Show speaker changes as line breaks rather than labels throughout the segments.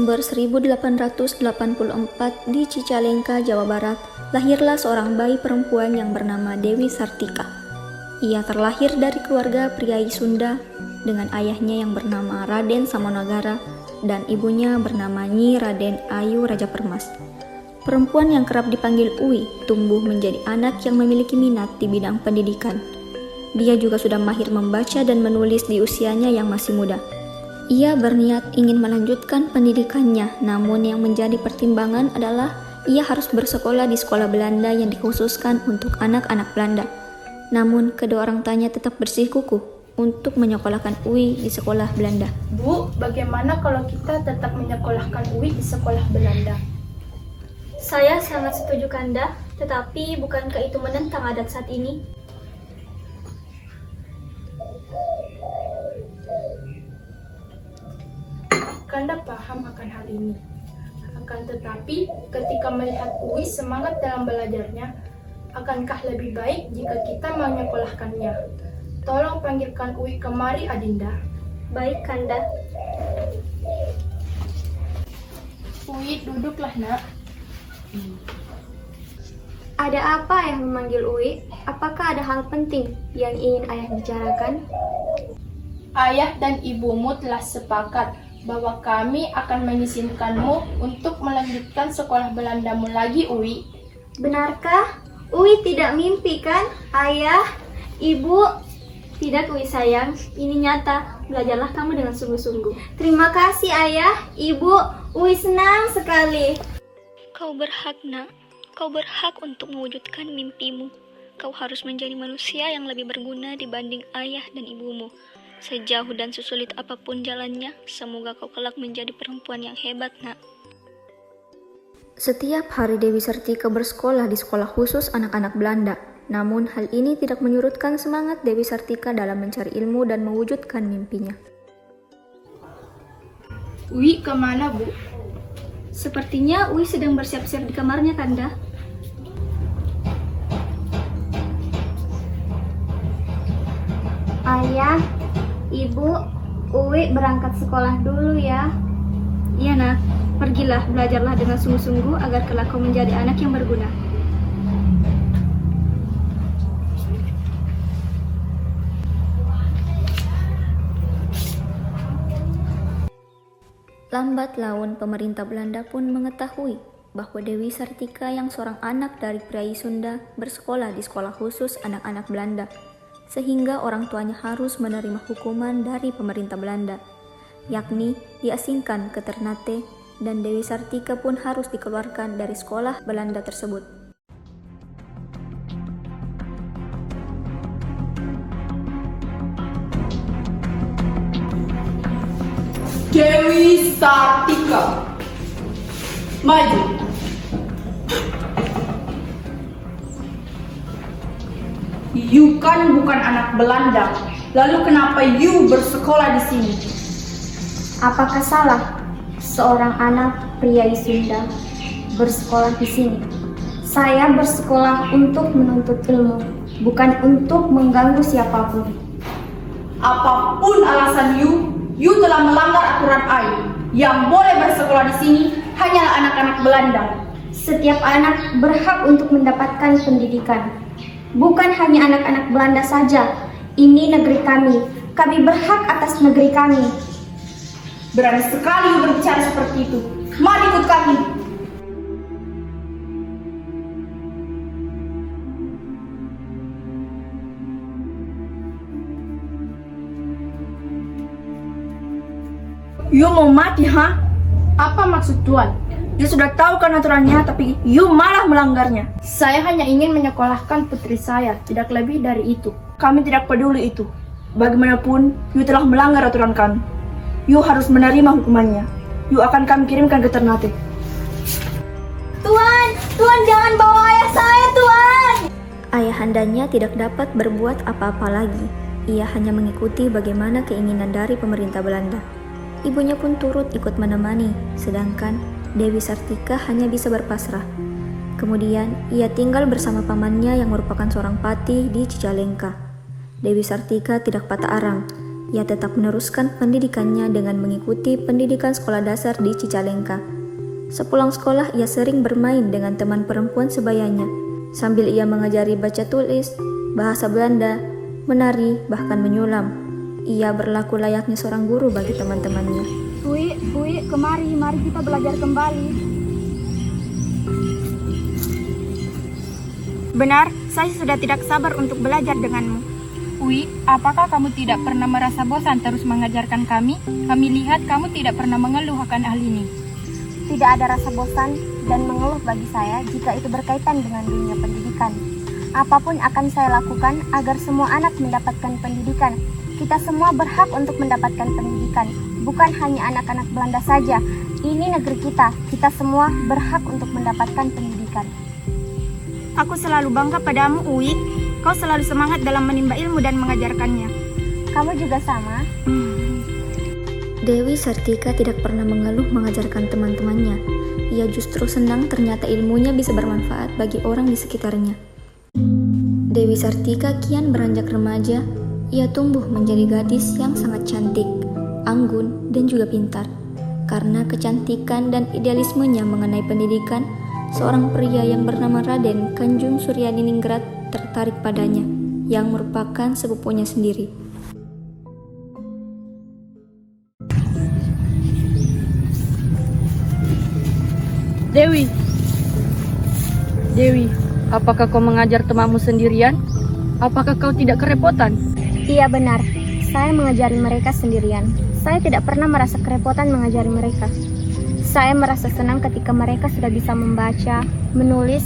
Desember 1884 di Cicalengka, Jawa Barat, lahirlah seorang bayi perempuan yang bernama Dewi Sartika. Ia terlahir dari keluarga priai Sunda dengan ayahnya yang bernama Raden Samonagara dan ibunya bernama Nyi Raden Ayu Raja Permas. Perempuan yang kerap dipanggil Uwi tumbuh menjadi anak yang memiliki minat di bidang pendidikan. Dia juga sudah mahir membaca dan menulis di usianya yang masih muda. Ia berniat ingin melanjutkan pendidikannya, namun yang menjadi pertimbangan adalah ia harus bersekolah di sekolah Belanda yang dikhususkan untuk anak-anak Belanda. Namun kedua orang tuanya tetap bersikukuh untuk menyekolahkan Uwi di sekolah Belanda.
Bu, bagaimana kalau kita tetap menyekolahkan Uwi di sekolah Belanda?
Saya sangat setuju Kanda, tetapi bukankah itu menentang adat saat ini?
Kanda paham akan hal ini. Akan tetapi, ketika melihat Uwi semangat dalam belajarnya, akankah lebih baik jika kita menyekolahkannya? Tolong panggilkan Uwi kemari, Adinda.
Baik Kanda.
Uwi, duduklah nak.
Ada apa yang memanggil Uwi? Apakah ada hal penting yang ingin ayah bicarakan?
Ayah dan ibumu telah sepakat bahwa kami akan mengizinkanmu untuk melanjutkan sekolah Belandamu lagi, Uwi.
Benarkah? Uwi tidak mimpi kan? Ayah, ibu. Tidak Uwi sayang, ini nyata. Belajarlah kamu dengan sungguh-sungguh. Terima kasih ayah, ibu. Uwi senang sekali.
Kau berhak, nak. Kau berhak untuk mewujudkan mimpimu. Kau harus menjadi manusia yang lebih berguna dibanding ayah dan ibumu. Sejauh dan sesulit apapun jalannya, semoga kau kelak menjadi perempuan yang hebat, nak. Setiap hari Dewi Sartika bersekolah di sekolah khusus anak-anak Belanda. Namun hal ini tidak menyurutkan semangat Dewi Sartika dalam mencari ilmu dan mewujudkan mimpinya.
Uwi kemana, Bu?
Sepertinya Uwi sedang bersiap-siap di kamarnya, Kanda. Ayah, ibu, Uwi berangkat sekolah dulu ya. Iya nak, pergilah belajarlah dengan sungguh-sungguh agar kelak kau menjadi anak yang berguna.
Lambat laun pemerintah Belanda pun mengetahui bahwa Dewi Sartika yang seorang anak dari priai Sunda bersekolah di sekolah khusus anak-anak Belanda, sehingga orang tuanya harus menerima hukuman dari pemerintah Belanda, yakni diasingkan ke Ternate, dan Dewi Sartika pun harus dikeluarkan dari sekolah Belanda tersebut.
Dewi Sartika, maju. You kan bukan anak Belanda, lalu kenapa you bersekolah di sini?
Apakah salah seorang anak priai Sunda bersekolah di sini? Saya bersekolah untuk menuntut ilmu, bukan untuk mengganggu siapapun.
Apapun alasan you telah melanggar aturan AI. Yang boleh bersekolah di sini hanyalah anak-anak Belanda.
Setiap anak berhak untuk mendapatkan pendidikan. Bukan hanya anak-anak Belanda saja. Ini negeri kami. Kami berhak atas negeri kami.
Berani sekali you berbicara seperti itu. Mari ikut kami. You mau mati, ha?
Apa maksud Tuan?
You sudah tahu kan aturannya, tapi you malah melanggarnya.
Saya hanya ingin menyekolahkan putri saya, tidak lebih dari itu.
Kami tidak peduli itu. Bagaimanapun, you telah melanggar aturan kami. You harus menerima hukumannya. You akan kami kirimkan ke Ternate.
Tuan jangan bawa ayah saya, Tuan!
Ayahandanya tidak dapat berbuat apa-apa lagi. Ia hanya mengikuti bagaimana keinginan dari pemerintah Belanda. Ibunya pun turut ikut menemani, sedangkan Dewi Sartika hanya bisa berpasrah. Kemudian, ia tinggal bersama pamannya yang merupakan seorang patih di Cicalengka. Dewi Sartika tidak patah arang. ia tetap meneruskan pendidikannya dengan mengikuti pendidikan sekolah dasar di Cicalengka. Sepulang sekolah, ia sering bermain dengan teman perempuan sebayanya, sambil ia mengajari baca tulis, bahasa Belanda, menari, bahkan menyulam. Ia berlaku layaknya seorang guru bagi teman-temannya.
Ui, mari kita belajar kembali.
Benar, saya sudah tidak sabar untuk belajar denganmu. Ui, apakah kamu tidak pernah merasa bosan terus mengajarkan kami? Kami lihat kamu tidak pernah mengeluh akan hal ini.
Tidak ada rasa bosan dan mengeluh bagi saya jika itu berkaitan dengan dunia pendidikan. Apapun akan saya lakukan agar semua anak mendapatkan pendidikan. Kita semua berhak untuk mendapatkan pendidikan, bukan hanya anak-anak Belanda saja. Ini negeri kita, kita semua berhak untuk mendapatkan pendidikan.
Aku selalu bangga padamu, Ui. Kau selalu semangat dalam menimba ilmu dan mengajarkannya.
Kamu juga sama.
Dewi Sartika tidak pernah mengeluh mengajarkan teman-temannya. Ia justru senang ternyata ilmunya bisa bermanfaat bagi orang di sekitarnya. Dewi Sartika kian beranjak remaja. Ia tumbuh menjadi gadis yang sangat cantik, anggun, dan juga pintar. Karena kecantikan dan idealismenya mengenai pendidikan, seorang pria yang bernama Raden Kanjung Suryaningrat tertarik padanya, yang merupakan sepupunya sendiri.
Dewi, apakah kau mengajar temanmu sendirian? Apakah kau tidak kerepotan?
Iya benar, saya mengajari mereka sendirian. Saya tidak pernah merasa kerepotan mengajari mereka. Saya merasa senang ketika mereka sudah bisa membaca, menulis,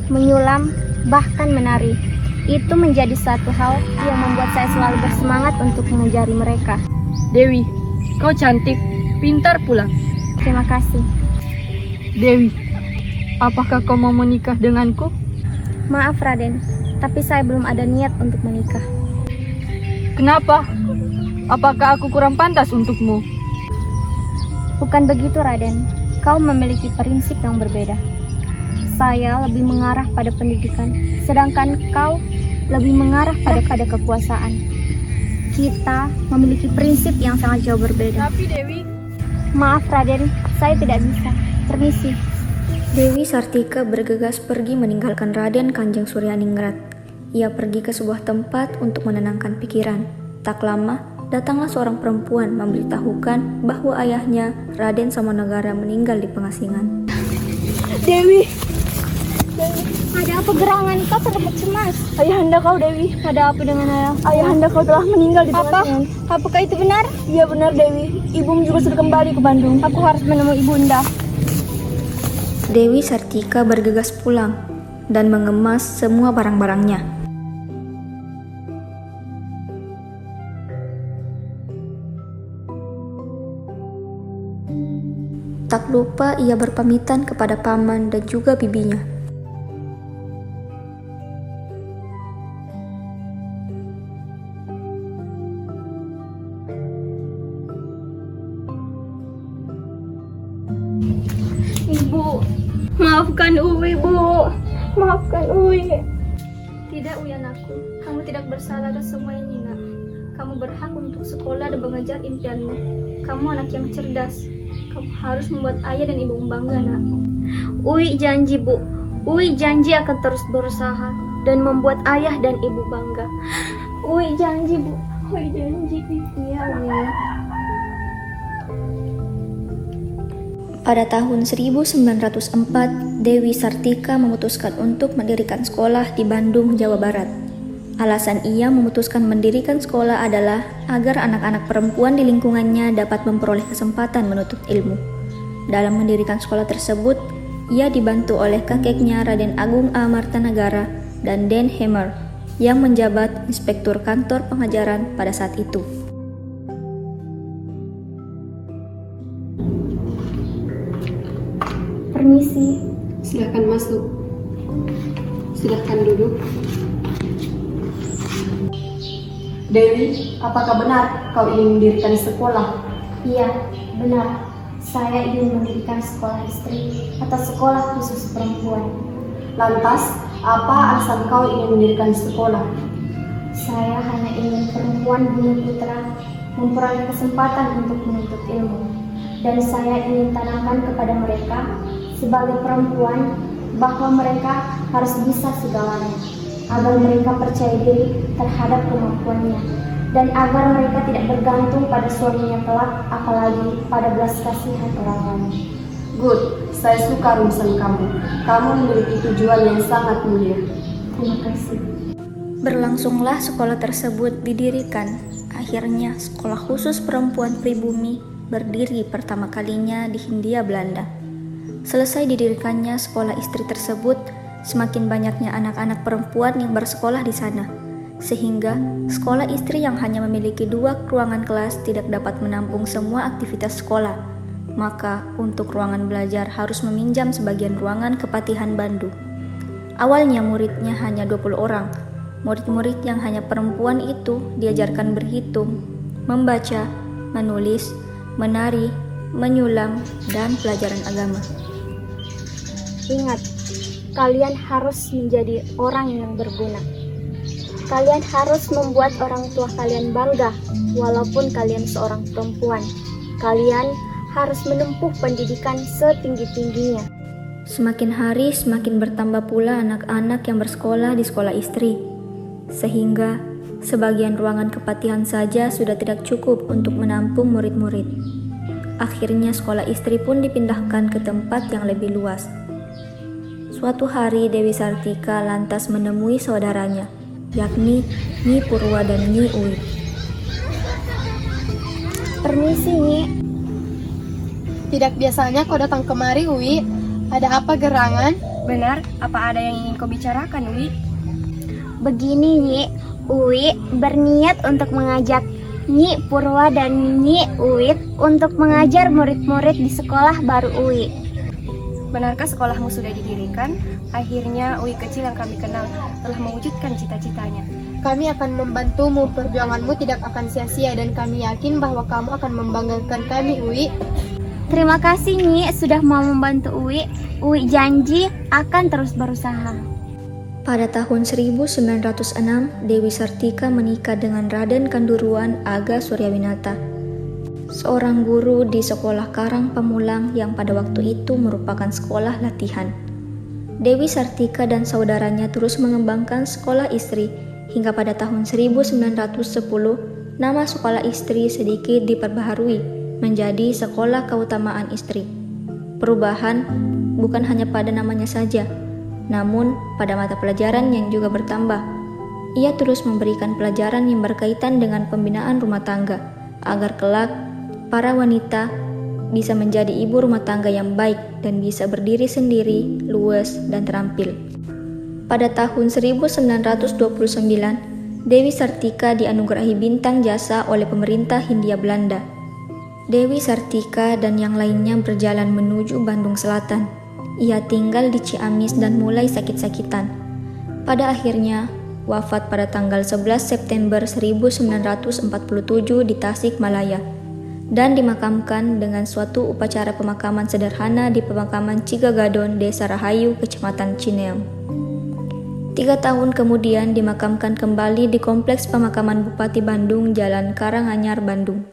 menyulam, bahkan menari. Itu menjadi satu hal yang membuat saya selalu bersemangat untuk mengajari mereka.
Dewi, kau cantik, pintar pula.
Terima kasih.
Dewi, apakah kau mau menikah denganku?
Maaf Raden, tapi saya belum ada niat untuk menikah.
Kenapa? Apakah aku kurang pantas untukmu?
Bukan begitu Raden, kau memiliki prinsip yang berbeda. Saya lebih mengarah pada pendidikan, sedangkan kau lebih mengarah pada kekuasaan. Kita memiliki prinsip yang sangat jauh berbeda.
Tapi Dewi...
Maaf Raden, saya tidak bisa. Permisi.
Dewi Sartika bergegas pergi meninggalkan Raden Kanjeng Suryaningrat. Ia pergi ke sebuah tempat untuk menenangkan pikiran. Tak lama, datanglah seorang perempuan memberitahukan bahwa ayahnya, Raden Samanagara, meninggal di pengasingan.
Dewi, ada apa gerangan? Kau terlihat cemas.
Ayahanda kau, Dewi. Ada apa dengan ayahanda kau telah meninggal di pengasingan?
Apakah itu benar?
Iya benar, Dewi. Ibumu juga sudah kembali ke Bandung. Aku harus menemui ibunda.
Dewi Sartika bergegas pulang dan mengemas semua barang-barangnya. Tak lupa ia berpamitan kepada paman dan juga bibinya.
Ibu, maafkan Uwi, Bu. Maafkan Uwi.
Tidak, Uwi anakku. Kamu tidak bersalah atas semua ini, nak. Kamu berhak untuk sekolah dan mengejar impianmu. Kamu anak yang cerdas. Kamu harus membuat ayah dan ibu bangga, nak.
Uwi janji, Bu. Uwi janji akan terus berusaha dan membuat ayah dan ibu bangga. Uwi janji, Bu. Uwi janji. Iya, Uwi.
Pada tahun 1904, Dewi Sartika memutuskan untuk mendirikan sekolah di Bandung, Jawa Barat. Alasan ia memutuskan mendirikan sekolah adalah agar anak-anak perempuan di lingkungannya dapat memperoleh kesempatan menuntut ilmu. Dalam mendirikan sekolah tersebut, ia dibantu oleh kakeknya Raden Agung A. Martanagara dan Den Hemmer yang menjabat inspektur kantor pengajaran pada saat itu.
Permisi.
Silahkan masuk. Silahkan duduk. Dewi, apakah benar kau ingin mendirikan sekolah?
Iya, benar. Saya ingin mendirikan sekolah istri atau sekolah khusus perempuan.
Lantas, apa alasan kau ingin mendirikan sekolah?
Saya hanya ingin perempuan Bumi Putra memperoleh kesempatan untuk menuntut ilmu. Dan saya ingin tanamkan kepada mereka sebagai perempuan bahwa mereka harus bisa segalanya, agar mereka percaya diri terhadap kemampuannya, dan agar mereka tidak bergantung pada suaminya kelak, apalagi pada belas kasihan orang lain.
Good, saya suka rumusan kamu. Kamu memiliki tujuan yang sangat mulia.
Terima kasih.
Berlangsunglah sekolah tersebut didirikan. Akhirnya, sekolah khusus perempuan pribumi berdiri pertama kalinya di Hindia Belanda. Selesai didirikannya sekolah istri tersebut, semakin banyaknya anak-anak perempuan yang bersekolah di sana, sehingga sekolah istri yang hanya memiliki 2 ruangan kelas tidak dapat menampung semua aktivitas sekolah. Maka, untuk ruangan belajar harus meminjam sebagian ruangan ke Patihan Bandung. Awalnya muridnya hanya 20 orang. Murid-murid yang hanya perempuan itu diajarkan berhitung, membaca, menulis, menari, menyulam, dan pelajaran agama.
Ingat, kalian harus menjadi orang yang berguna. Kalian harus membuat orang tua kalian bangga, walaupun kalian seorang perempuan. Kalian harus menempuh pendidikan setinggi-tingginya.
Semakin hari semakin bertambah pula anak-anak yang bersekolah di sekolah istri, sehingga sebagian ruangan kepatihan saja sudah tidak cukup untuk menampung murid-murid. Akhirnya sekolah istri pun dipindahkan ke tempat yang lebih luas. Suatu hari Dewi Sartika lantas menemui saudaranya, yakni Nyi Purwa dan Nyi Uwi.
Permisi, Nyi.
Tidak biasanya kau datang kemari, Uwi. Ada apa gerangan?
Benar, apa ada yang ingin kau bicarakan, Wi?
Begini, Nyi. Uwi berniat untuk mengajak Nyi Purwa dan Nyi Uwit untuk mengajar murid-murid di sekolah baru Uwi.
Benarkah sekolahmu sudah didirikan? Akhirnya Uwi kecil yang kami kenal telah mewujudkan cita-citanya.
Kami akan membantumu, perjuanganmu tidak akan sia-sia dan kami yakin bahwa kamu akan membanggakan kami, Uwi.
Terima kasih, Nyi, sudah mau membantu Uwi. Uwi janji akan terus berusaha.
Pada tahun 1906, Dewi Sartika menikah dengan Raden Kanduruan Aga Suryawinata, seorang guru di sekolah Karang Pamulang yang pada waktu itu merupakan sekolah latihan. Dewi Sartika dan saudaranya terus mengembangkan sekolah istri hingga pada tahun 1910 nama sekolah istri sedikit diperbaharui menjadi Sekolah Keutamaan Istri. Perubahan bukan hanya pada namanya saja, namun pada mata pelajaran yang juga bertambah. Ia terus memberikan pelajaran yang berkaitan dengan pembinaan rumah tangga, agar kelak para wanita bisa menjadi ibu rumah tangga yang baik dan bisa berdiri sendiri, luwes, dan terampil. Pada tahun 1929, Dewi Sartika dianugerahi bintang jasa oleh pemerintah Hindia Belanda. Dewi Sartika dan yang lainnya berjalan menuju Bandung Selatan. Ia tinggal di Ciamis dan mulai sakit-sakitan. Pada akhirnya, wafat pada tanggal 11 September 1947 di Tasikmalaya dan dimakamkan dengan suatu upacara pemakaman sederhana di pemakaman Cigagadon, Desa Rahayu, Kecamatan Cineam. 3 tahun kemudian dimakamkan kembali di Kompleks Pemakaman Bupati Bandung, Jalan Karanganyar, Bandung.